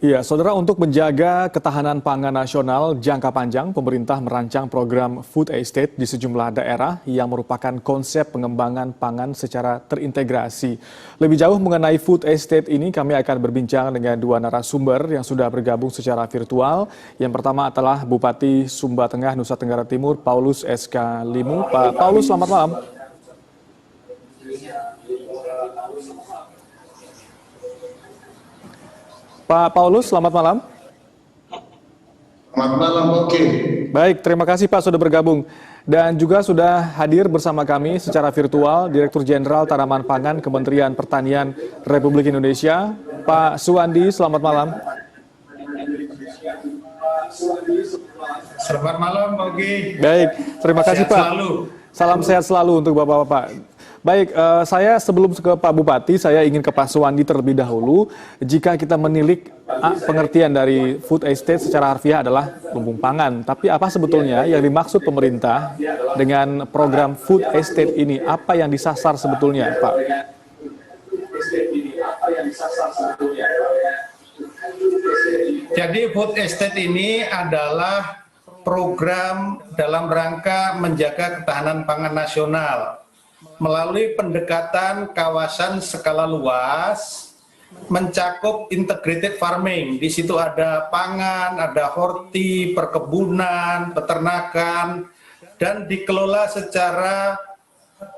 Iya, saudara, untuk menjaga ketahanan pangan nasional jangka panjang, pemerintah merancang program food estate di sejumlah daerah yang merupakan konsep pengembangan pangan secara terintegrasi. Lebih jauh mengenai food estate ini, kami akan berbincang dengan dua narasumber yang sudah bergabung secara virtual. Yang pertama adalah Bupati Sumba Tengah, Nusa Tenggara Timur, Paulus SK Limu. Pak Paulus, selamat malam. Pak Paulus, selamat malam. Selamat malam, oke. Baik, terima kasih Pak sudah bergabung. Dan juga sudah hadir bersama kami secara virtual Direktur Jenderal Tanaman Pangan Kementerian Pertanian Republik Indonesia, Pak Suwandi, selamat malam. Selamat malam, Ogi. Baik, terima kasih Sehat Pak. selalu. Salam sehat selalu untuk Bapak-Bapak. Baik, saya sebelum ke Pak Bupati, saya ingin ke Pak Suwandi terlebih dahulu. Jika kita menilik pengertian dari food estate secara harfiah adalah lumbung pangan. Tapi apa sebetulnya yang dimaksud pemerintah dengan program food estate ini? Apa yang disasar sebetulnya, Pak? Jadi food estate ini adalah program dalam rangka menjaga ketahanan pangan nasional melalui pendekatan kawasan skala luas, mencakup integrated farming. Di situ ada pangan, ada horti, perkebunan, peternakan, dan dikelola secara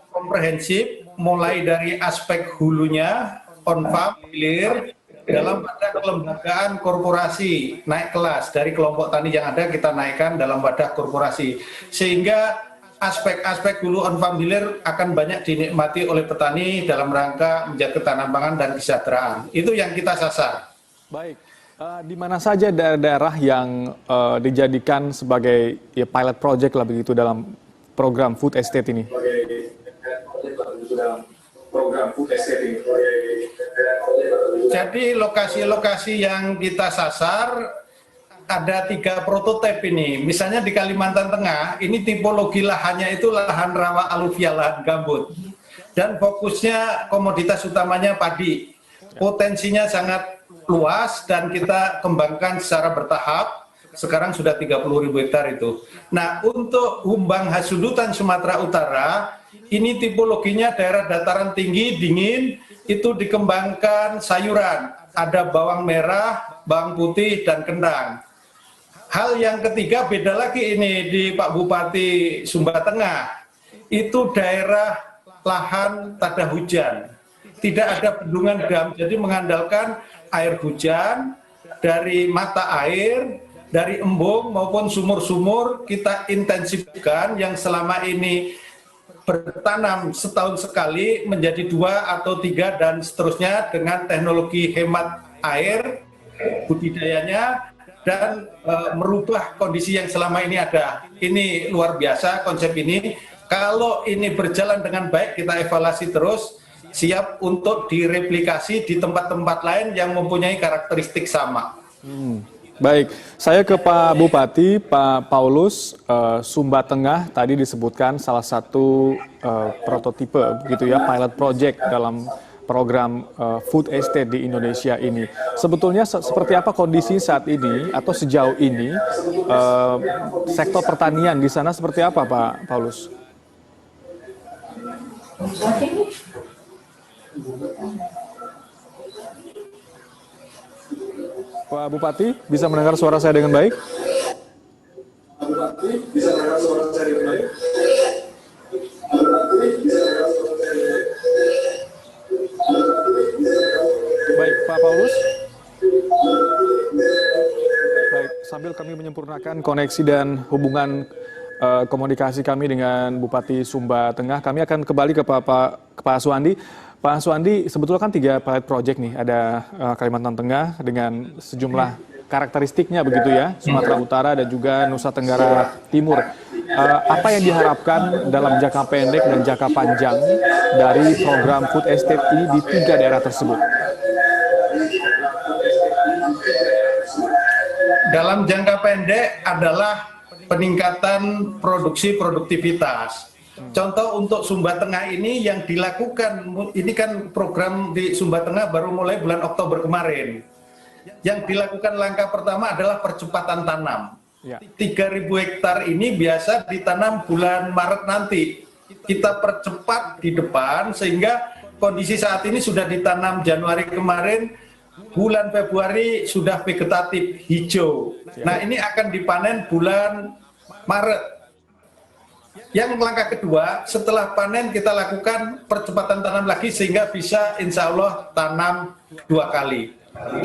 komprehensif, mulai dari aspek hulunya, on-farm, hilir, dalam wadah kelembagaan korporasi, naik kelas dari kelompok tani yang ada kita naikkan dalam wadah korporasi, sehingga aspek-aspek hulu on-farm hilir akan banyak dinikmati oleh petani dalam rangka menjaga ketahanan pangan dan kesejahteraan. Itu yang kita sasar. Baik, di mana saja daerah-daerah yang dijadikan sebagai pilot project lah begitu dalam program food estate ini? Jadi lokasi-lokasi yang kita sasar ada 3 prototipe ini. Misalnya di Kalimantan Tengah, ini tipologi lahannya itu lahan rawa aluvial, lahan gambut. Dan fokusnya komoditas utamanya padi. Potensinya sangat luas dan kita kembangkan secara bertahap. Sekarang sudah 30.000 hektar itu. Nah, untuk Humbang Hasudutan Sumatera Utara, ini tipologinya daerah dataran tinggi, dingin, itu dikembangkan sayuran. Ada bawang merah, bawang putih, dan kendang. Hal yang ketiga beda lagi ini di Pak Bupati Sumba Tengah. Itu daerah lahan tada hujan. Tidak ada bendungan dam, jadi mengandalkan air hujan dari mata air, dari embung maupun sumur-sumur kita intensifkan yang selama ini bertanam setahun sekali menjadi 2 atau 3 dan seterusnya dengan teknologi hemat air budidayanya dan merubah kondisi yang selama ini ada. Ini luar biasa konsep ini. Kalau ini berjalan dengan baik, kita evaluasi terus, siap untuk direplikasi di tempat-tempat lain yang mempunyai karakteristik sama. Baik, saya ke Pak Bupati, Pak Paulus, Sumba Tengah tadi disebutkan salah satu prototipe gitu ya, pilot project dalam program food estate di Indonesia ini. Sebetulnya seperti apa kondisi saat ini atau sejauh ini sektor pertanian di sana seperti apa, Pak Paulus? Pak Bupati, bisa mendengar suara saya dengan baik? Pak Bupati, bisa mendengar suara saya dengan baik? Baik, Pak Paulus. Baik, sambil kami menyempurnakan koneksi dan hubungan komunikasi kami dengan Bupati Sumba Tengah, kami akan kembali ke Pak Suwandi. Pak Suwandi, sebetulnya kan 3 pilot project nih, ada Kalimantan Tengah dengan sejumlah karakteristiknya begitu ya, Sumatera Utara dan juga Nusa Tenggara Timur. Apa yang diharapkan dalam jangka pendek dan jangka panjang dari program food estate ini di 3 daerah tersebut? Dalam jangka pendek adalah peningkatan produksi produktivitas. Contoh untuk Sumba Tengah ini yang dilakukan, ini kan program di Sumba Tengah baru mulai bulan Oktober kemarin. Yang dilakukan langkah pertama adalah percepatan tanam. Ya. 3.000 hektar ini biasa ditanam bulan Maret nanti. Kita percepat di depan sehingga kondisi saat ini sudah ditanam Januari kemarin, bulan Februari sudah vegetatif hijau. Nah, ini akan dipanen bulan Maret. Yang langkah kedua, setelah panen kita lakukan percepatan tanam lagi sehingga bisa insya Allah tanam 2 kali.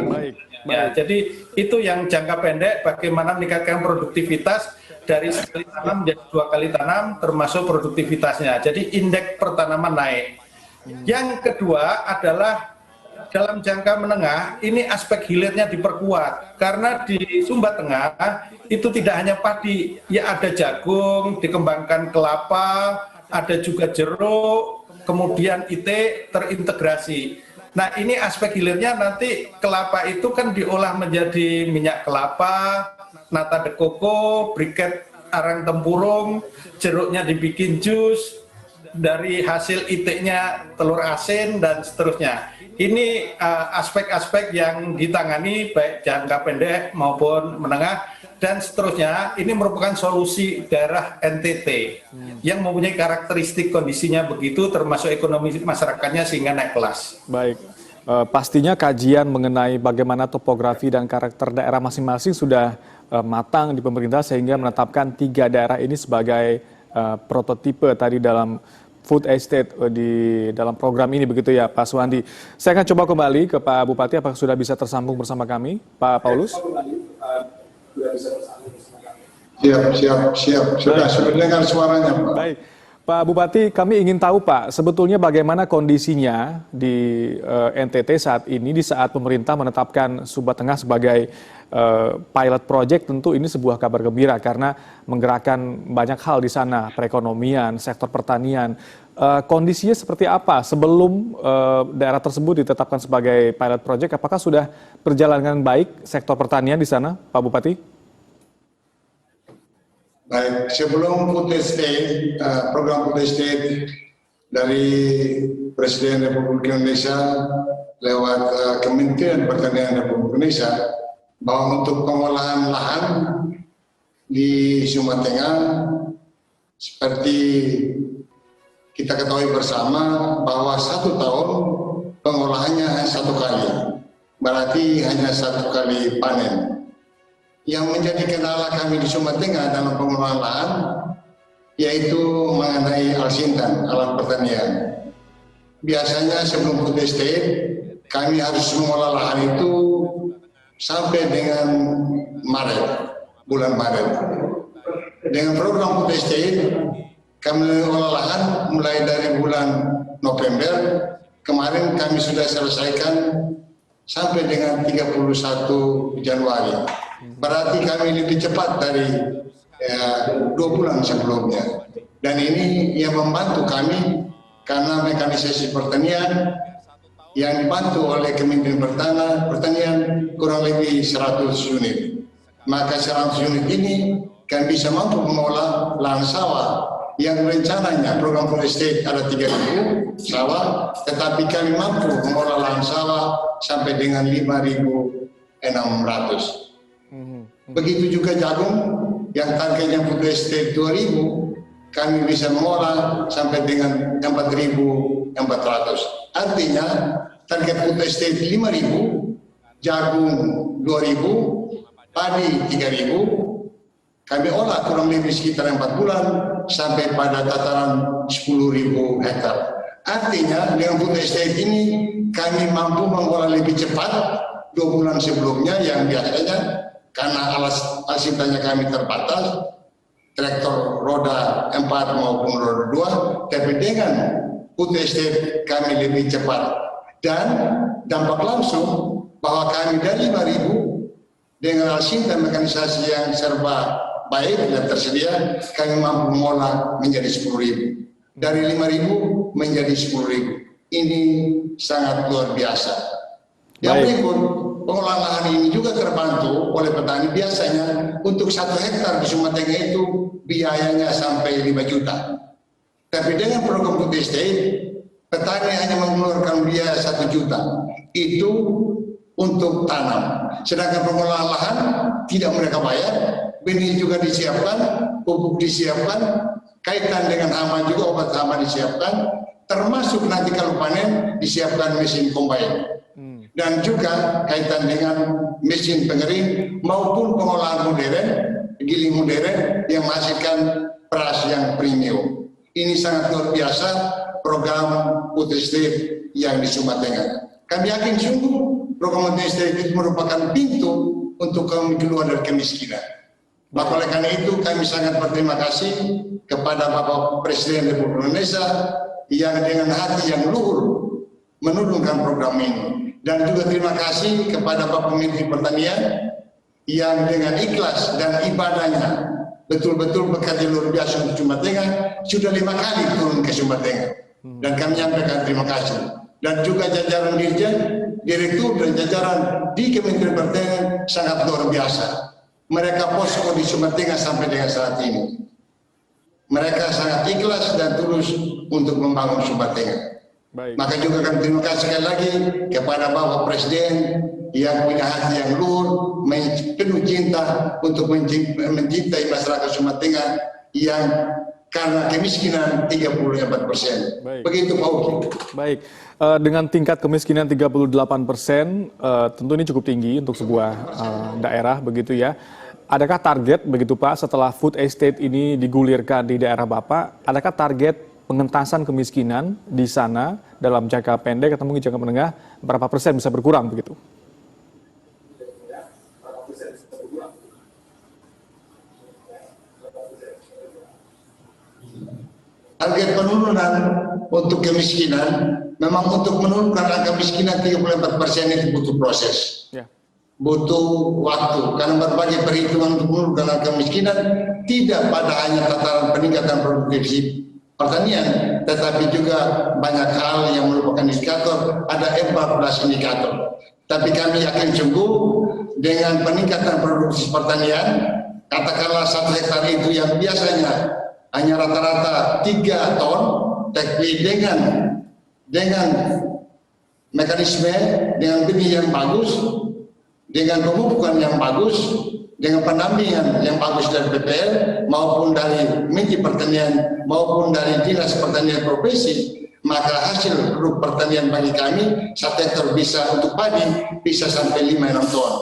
Baik. Ya, jadi itu yang jangka pendek, bagaimana meningkatkan produktivitas dari sekali tanam menjadi 2 kali tanam, termasuk produktivitasnya. Jadi indeks pertanaman naik. Yang kedua adalah dalam jangka menengah, ini aspek hilirnya diperkuat. Karena di Sumba Tengah itu tidak hanya padi, ya ada jagung, dikembangkan kelapa, ada juga jeruk, kemudian IT terintegrasi. Nah, ini aspek hilirnya nanti kelapa itu kan diolah menjadi minyak kelapa, nata de coco, briket arang tempurung, jeruknya dibikin jus, dari hasil IT-nya telur asin dan seterusnya. Ini aspek-aspek yang ditangani baik jangka pendek maupun menengah dan seterusnya. Ini merupakan solusi daerah NTT yang mempunyai karakteristik kondisinya begitu, termasuk ekonomi masyarakatnya sehingga naik kelas. Baik, pastinya kajian mengenai bagaimana topografi dan karakter daerah masing-masing sudah matang di pemerintah sehingga menetapkan 3 daerah ini sebagai prototipe tadi dalam food estate di dalam program ini, begitu ya Pak Suwandi. Saya akan coba kembali ke Pak Bupati, apakah sudah bisa tersambung bersama kami, Pak Paulus? Siap. Sudah dengar suaranya, Pak. Baik. Pak Bupati, kami ingin tahu Pak, sebetulnya bagaimana kondisinya di NTT saat ini, di saat pemerintah menetapkan Sumba Tengah sebagai pilot project. Tentu ini sebuah kabar gembira karena menggerakkan banyak hal di sana, perekonomian, sektor pertanian. Kondisinya seperti apa sebelum daerah tersebut ditetapkan sebagai pilot project? Apakah sudah berjalan dengan baik sektor pertanian di sana, Pak Bupati? Baik, sebelum food estate, program food estate dari Presiden Republik Indonesia lewat Kementerian Pertanian Republik Indonesia, bahwa untuk pengolahan lahan di Sumba Tengah, seperti kita ketahui bersama bahwa 1 tahun pengolahannya hanya 1 kali, berarti hanya 1 kali panen. Yang menjadi kendala kami di Sumba Tengah dalam pengolahan lahan yaitu mengenai alsintan, alat pertanian. Biasanya sebelum food estate kami harus mengolah lahan itu sampai dengan bulan Maret. Dengan program food estate kami mengolah lahan mulai dari bulan November. Kemarin kami sudah selesaikan sampai dengan 31 Januari. Berarti kami lebih cepat dari 2 bulan sebelumnya. Dan ini yang membantu kami karena mekanisasi pertanian yang dibantu oleh Kementerian Pertanian kurang lebih 100 unit. Maka 100 unit ini kan bisa mampu mengolah lahan sawah yang rencananya program food estate ada 3.000 sawah, tetapi kami mampu mengolah lahan sawah sampai dengan 5.600. Begitu juga jagung yang targetnya food estate 2.000, kami bisa mengolah sampai dengan 4.400. Artinya target food estate 5.000, jagung 2.000, padi 3.000, kami olah kurang lebih sekitar 4 bulan sampai pada tataran 10.000 hektar. Artinya dengan food estate ini kami mampu mengolah lebih cepat 2 bulan sebelumnya yang biasanya karena alsintannya kami terbatas, traktor roda 4 maupun roda 2, tapi dengan food estate kami lebih cepat. Dan dampak langsung bahwa kami dari 5.000 dengan alsintan mekanisasi yang serba baik dan tersedia, kami mampu mengolah menjadi 10.000. Dari 5.000 menjadi 10.000. Ini sangat luar biasa. Yang berikut, pengolahan lahan ini juga terbantu oleh petani. Biasanya untuk 1 hektar di Sumba Tengah itu biayanya sampai 5 juta. Tapi dengan program food estate, petani hanya mengeluarkan biaya 1 juta. Itu untuk tanam. Sedangkan pengelolaan lahan tidak mereka bayar, benih juga disiapkan, pupuk disiapkan, kaitan dengan hama juga obat hama disiapkan, termasuk nanti kalau panen disiapkan mesin combine. Dan juga kaitan dengan mesin pengering maupun pengolahan modern, giling modern yang menghasilkan beras yang premium. Ini sangat luar biasa program food estate yang di Sumba Tengah. Kami yakin sungguh program food estate itu merupakan pintu untuk kami keluar dari kemiskinan. Maka oleh karena itu kami sangat berterima kasih kepada Bapak Presiden Republik Indonesia yang dengan hati yang luhur menurunkan program ini. Dan juga terima kasih kepada Bapak Menteri Pertanian yang dengan ikhlas dan ibadahnya betul-betul bekerja luar biasa untuk Sumba Tengah, sudah 5 kali turun ke Sumba Tengah. Dan kami menyampaikan terima kasih. Dan juga jajaran dirjen, direktur dan jajaran di Kementerian Pertanian sangat luar biasa. Mereka posko di Sumba Tengah sampai dengan saat ini. Mereka sangat ikhlas dan tulus untuk membangun Sumba Tengah. Baik. Maka juga kami terima kasih sekali lagi kepada Bapak Presiden yang punya hati yang luhur, penuh cinta untuk mencintai masyarakat Sumba Tengah yang karena kemiskinan 34%. Begitu Pak Uki. Baik, dengan tingkat kemiskinan 38%, tentu ini cukup tinggi untuk sebuah daerah begitu ya. Adakah target begitu Pak setelah food estate ini digulirkan di daerah Bapak, adakah target pengentasan kemiskinan di sana dalam jangka pendek atau mungkin jangka menengah berapa persen bisa berkurang begitu? Target penurunan untuk kemiskinan, memang untuk menurunkan angka kemiskinan 34% itu butuh proses. Ya. Butuh waktu, karena berbagai perhitungan untuk menurunkan angka kemiskinan tidak pada hanya tataran peningkatan produktivitas pertanian, tetapi juga banyak hal yang merupakan indikator, ada 14 indikator. Tapi kami yakin sungguh dengan peningkatan produksi pertanian, katakanlah 1 hektar itu yang biasanya hanya rata-rata 3 ton, tapi dengan mekanisme, dengan benih yang bagus, dengan pemupukan yang bagus, dengan pendampingan yang bagus dari PPL maupun dari Menteri Pertanian maupun dari Dinas Pertanian Provinsi, maka hasil produk pertanian bagi kami 1 hektar bisa untuk padi bisa sampai 5-6 ton.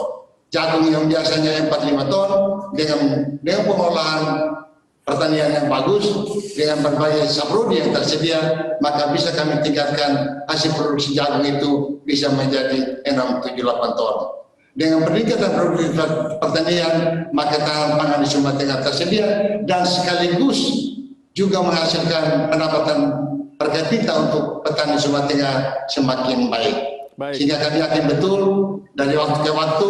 Jagung yang biasanya 4-5 ton dengan pengolahan pertanian yang bagus, dengan berbagai saprodi yang tersedia, maka bisa kami tingkatkan hasil produksi jagung itu bisa menjadi 6-7-8 ton. Dengan peningkatan produktivitas pertanian, maka tahan pangan di Sumba Tengah tersedia dan sekaligus juga menghasilkan pendapatan per kapita untuk petani Sumba Tengah semakin baik. Sehingga kami yakin betul dari waktu ke waktu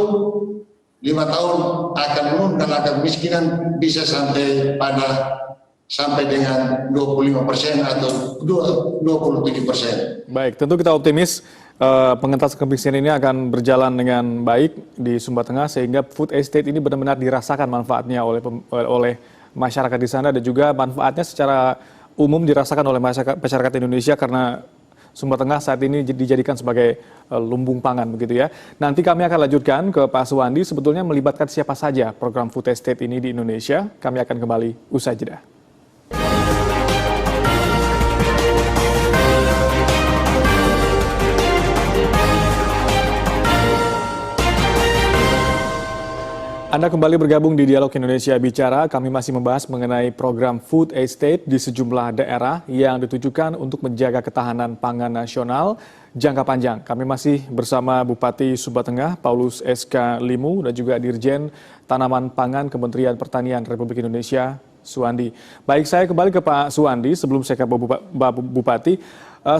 5 tahun akan menurunkan angka kemiskinan bisa sampai dengan 25% atau 27%. Baik, tentu kita optimis pengentasan kemiskinan ini akan berjalan dengan baik di Sumba Tengah sehingga food estate ini benar-benar dirasakan manfaatnya oleh masyarakat di sana dan juga manfaatnya secara umum dirasakan oleh masyarakat Indonesia karena Sumba Tengah saat ini dijadikan sebagai lumbung pangan begitu ya. Nanti kami akan lanjutkan ke Pak Suwandi sebetulnya melibatkan siapa saja program food estate ini di Indonesia. Kami akan kembali usai jeda. Anda kembali bergabung di Dialog Indonesia Bicara. Kami masih membahas mengenai program food estate di sejumlah daerah yang ditujukan untuk menjaga ketahanan pangan nasional jangka panjang. Kami masih bersama Bupati Sumba Tengah, Paulus SK Limu, dan juga Dirjen Tanaman Pangan Kementerian Pertanian Republik Indonesia, Suwandi. Baik, saya kembali ke Pak Suwandi sebelum saya ke Pak Bupati.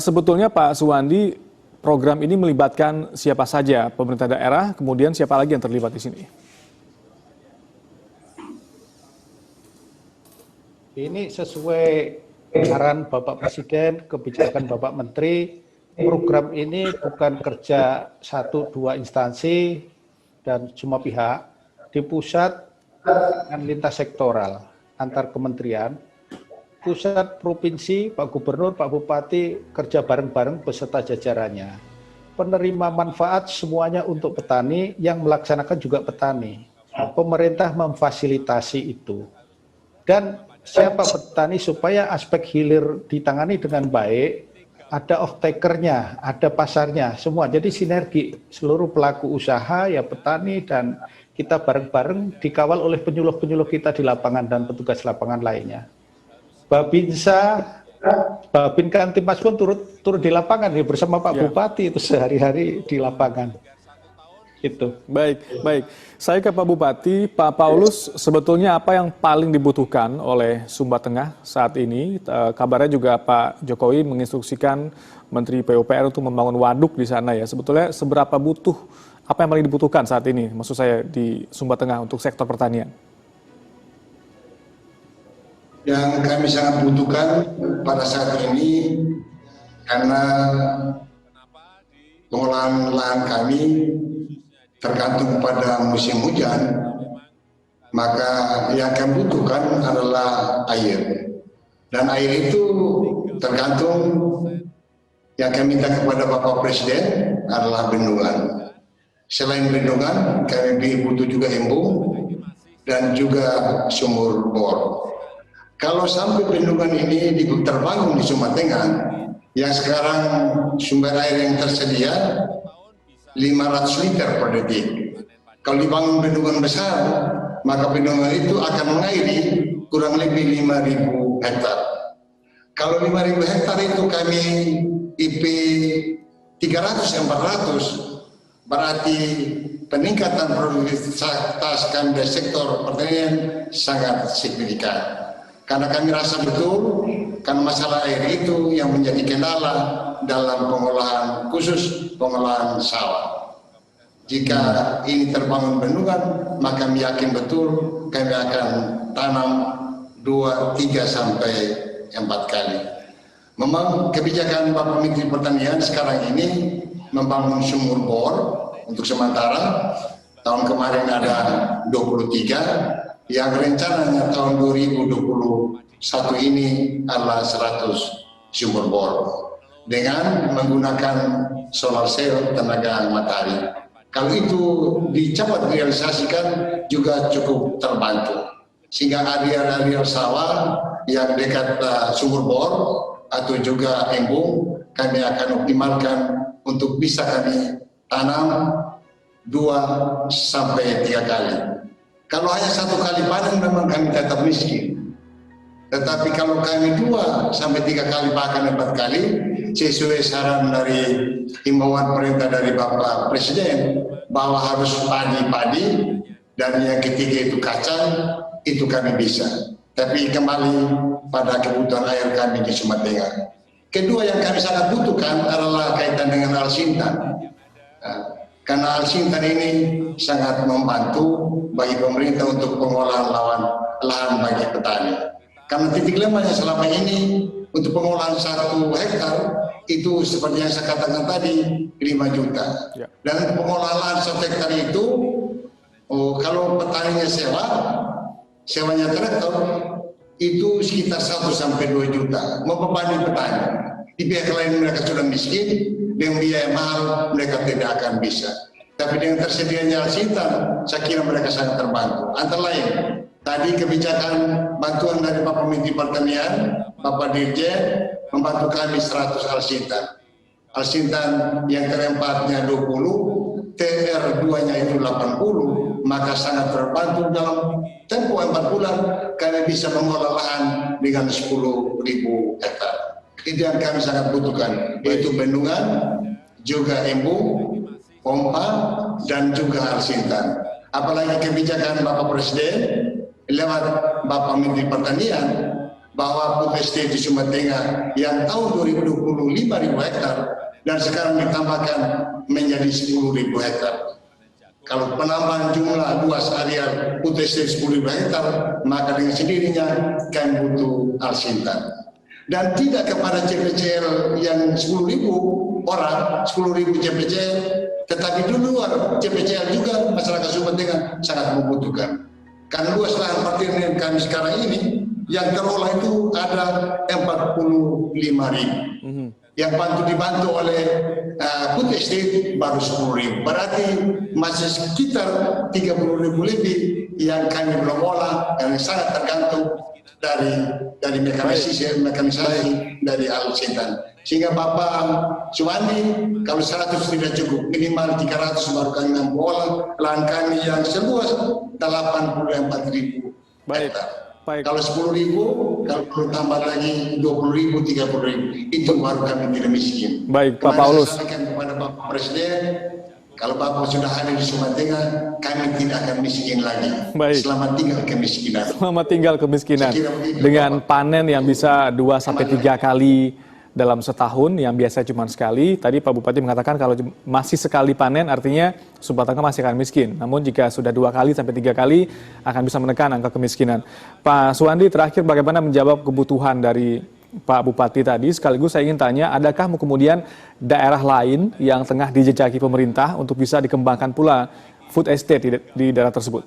Sebetulnya Pak Suwandi, program ini melibatkan siapa saja pemerintah daerah, kemudian siapa lagi yang terlibat di sini? Ini sesuai arahan Bapak Presiden, kebijakan Bapak Menteri, program ini bukan kerja 1-2 instansi dan semua pihak, di pusat dan lintas sektoral antar kementerian, pusat provinsi, Pak Gubernur, Pak Bupati kerja bareng-bareng beserta jajarannya. penerima manfaat semuanya untuk petani, yang melaksanakan juga petani. Pemerintah memfasilitasi itu. Dan siapa petani supaya aspek hilir ditangani dengan baik, ada off-takernya, ada pasarnya, semua. Jadi sinergi seluruh pelaku usaha, ya petani, dan kita bareng-bareng dikawal oleh penyuluh-penyuluh kita di lapangan dan petugas lapangan lainnya. Babinsa, Babin Kantimas pun turut di lapangan ya, bersama Pak Bupati itu sehari-hari di lapangan. Itu. Baik. Saya ke Pak Bupati, Pak Paulus, sebetulnya apa yang paling dibutuhkan oleh Sumba Tengah saat ini? Kabarnya juga Pak Jokowi menginstruksikan Menteri PUPR untuk membangun waduk di sana ya. Sebetulnya seberapa butuh, apa yang paling dibutuhkan saat ini, maksud saya di Sumba Tengah untuk sektor pertanian? Yang kami sangat butuhkan pada saat ini, karena pengolahan lahan kami tergantung pada musim hujan, maka yang kami butuhkan adalah air. Dan air itu tergantung, yang kami minta kepada Bapak Presiden adalah bendungan. Selain bendungan, kami butuh juga embung dan juga sumur bor. Kalau sampai bendungan ini terbangun di Sumba Tengah, yang sekarang sumber air yang tersedia 500 liter per detik. Kalau dibangun bendungan besar, maka bendungan itu akan mengairi kurang lebih 5.000 hektar. Kalau 5.000 hektar itu kami IP 300-400, berarti peningkatan produktivitas kami dari sektor pertanian sangat signifikan. Karena kami rasa betul, karena masalah air itu yang menjadi kendala dalam pengolahan, khusus pengolahan sawah. Jika ini terbangun bendungan, maka kami yakin betul kami akan tanam 2, 3 sampai 4 kali. Memang kebijakan Bapak Menteri Pertanian sekarang ini membangun sumur bor untuk sementara. Tahun kemarin ada 23. Yang rencananya tahun 2021 ini adalah 100 sumur bor dengan menggunakan solar cell tenaga matahari. Kalau itu dicepat realisasikan juga cukup terbantu, sehingga area-area sawah yang dekat sumur bor atau juga embung kami akan optimalkan untuk bisa kami tanam 2 sampai 3 kali. Kalau hanya 1 kali panen memang kami tetap miskin. Tetapi kalau kami 2 sampai 3 kali bahkan 4 kali, sesuai saran dari himbauan perintah dari Bapak Presiden bahwa harus padi-padi dan yang ketiga itu kacang, itu kami bisa. Tapi kembali pada kebutuhan air kami di Sumba Tengah. Kedua yang kami sangat butuhkan adalah kaitan dengan Al-Sintan. Karena Al-Sintan ini sangat membantu bagi pemerintah untuk pengolahan lahan bagi petani. Karena titik lemahnya selama ini untuk pengolahan 1 hektar itu seperti yang saya katakan tadi 5 juta. Dan untuk pengolahan lahan 1 hektar itu, kalau petaninya sewanya traktor itu sekitar 1 sampai 2 juta. Membebani petani. Di pihak lain mereka sudah miskin, dengan biaya mahal mereka tidak akan bisa. Tapi dengan tersedianya Al-Sintan, saya kira mereka sangat terbantu. Antara lain, tadi kebijakan bantuan dari Bapak Menteri Pertanian, Bapak Dirjen, membantu kami 100 Al-Sintan. Al-Sintan yang terempatnya 20, TR2-nya itu 80, maka sangat terbantu dalam tempo 4 bulan, kami bisa mengolah lahan dengan 10.000 hektar. Itu yang kami sangat butuhkan, yaitu bendungan, juga embung, pompa, dan juga Al-Sintan. Apalagi kebijakan Bapak Presiden lewat Bapak Menteri Pertanian bahwa PUPST di Sumba Tengah yang tahun 2020 5.000 hektar dan sekarang ditambahkan menjadi 10.000 hektar. Kalau penambahan jumlah luas area PUPST 10.000 hektar, maka dengan sendirinya kami butuh Al-Sintan. Dan tidak kepada CPCL yang 10.000 orang, 10.000 CPCL, tetapi di luar CPCL juga masyarakat Sumba Tengah sangat membutuhkan. Karena luas lahan pertanian kami sekarang ini yang terolah itu ada 45.000. yang dibantu oleh food estate baru 10.000. Berarti masih sekitar 30.000 lebih yang kami belum olah, yang sangat tergantung dari mekanisasi dari alutsista. Sehingga Bapak Suwandi, kalau 100 tidak cukup, minimal 300 baru kami mampu olah lahan kami yang seluas 84.000 hektar. Baik. Kalau 10.000, kalau perlu tambah lagi 20.000, 30.000, itu baru kami tidak miskin. Baik, Pak Kemarin Paulus. saya sampaikan kepada Bapak Presiden, kalau Bapak sudah ada di Sumatera Tengah, kami tidak akan miskin lagi. Baik. Selamat tinggal kemiskinan. Selamat tinggal kemiskinan. Saya kira begitu, Dengan Bapak. panen yang bisa 2-3 kali dalam setahun, yang biasa cuma sekali. Tadi Pak Bupati mengatakan kalau masih sekali panen artinya Sumba Tengah masih akan miskin. Namun jika sudah 2 kali sampai 3 kali akan bisa menekan angka kemiskinan. Pak Suwandi, terakhir bagaimana menjawab kebutuhan dari Pak Bupati tadi? Sekaligus saya ingin tanya, adakah kemudian daerah lain yang tengah dijejaki pemerintah untuk bisa dikembangkan pula food estate di daerah tersebut?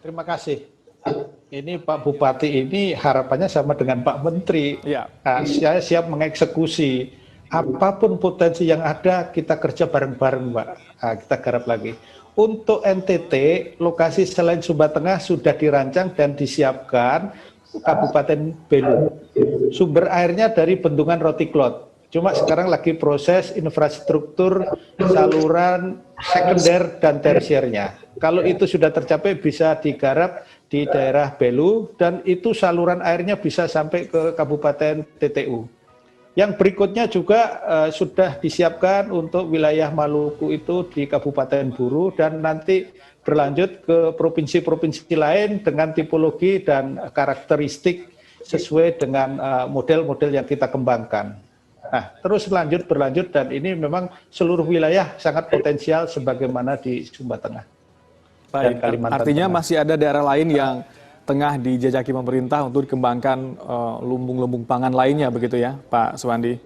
Terima kasih. Ini Pak Bupati ini harapannya sama dengan Pak Menteri. Ya. Saya siap mengeksekusi apapun potensi yang ada, kita kerja bareng-bareng, Pak. Kita garap lagi. Untuk NTT, lokasi selain Sumba Tengah sudah dirancang dan disiapkan Kabupaten Belu. Sumber airnya dari bendungan Rotiklot. Cuma sekarang lagi proses infrastruktur saluran sekunder dan tersiernya. Kalau itu sudah tercapai bisa digarap di daerah Belu dan itu saluran airnya bisa sampai ke Kabupaten TTU. Yang berikutnya juga sudah disiapkan untuk wilayah Maluku itu di Kabupaten Buru dan nanti berlanjut ke provinsi-provinsi lain dengan tipologi dan karakteristik sesuai dengan model-model yang kita kembangkan. Nah, terus berlanjut dan ini memang seluruh wilayah sangat potensial sebagaimana di Sumba Tengah. Baik, artinya Tengah. masih ada daerah lain yang tengah dijajaki pemerintah untuk dikembangkan lumbung-lumbung pangan lainnya begitu ya, Pak Suwandi?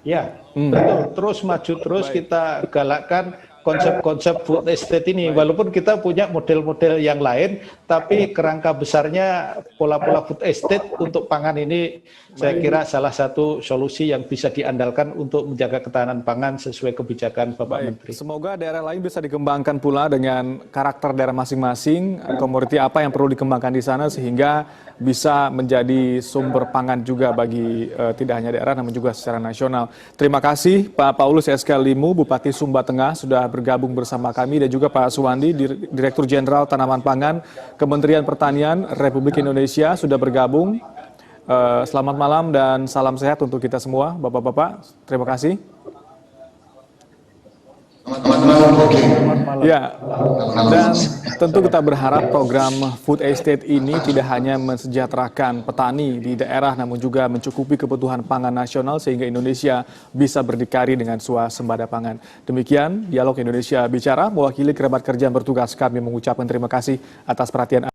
Ya, betul. Terus maju terus kita galakkan konsep-konsep food estate ini. Walaupun kita punya model-model yang lain, tapi kerangka besarnya pola-pola food estate untuk pangan ini saya kira salah satu solusi yang bisa diandalkan untuk menjaga ketahanan pangan sesuai kebijakan Bapak Menteri. Semoga daerah lain bisa dikembangkan pula dengan karakter daerah masing-masing, komoditi apa yang perlu dikembangkan di sana sehingga bisa menjadi sumber pangan juga bagi tidak hanya daerah namun juga secara nasional. Terima kasih Pak Paulus SK Limu, Bupati Sumba Tengah sudah bergabung bersama kami dan juga Pak Suwandi, Direktur Jenderal Tanaman Pangan Kementerian Pertanian Republik Indonesia sudah bergabung. Selamat malam dan salam sehat untuk kita semua, Bapak-Bapak. Terima kasih. Ya, dan tentu kita berharap program food estate ini tidak hanya mensejahterakan petani di daerah namun juga mencukupi kebutuhan pangan nasional sehingga Indonesia bisa berdikari dengan swasembada pangan. Demikian Dialog Indonesia Bicara, mewakili kerabat kerja yang bertugas kami mengucapkan terima kasih atas perhatian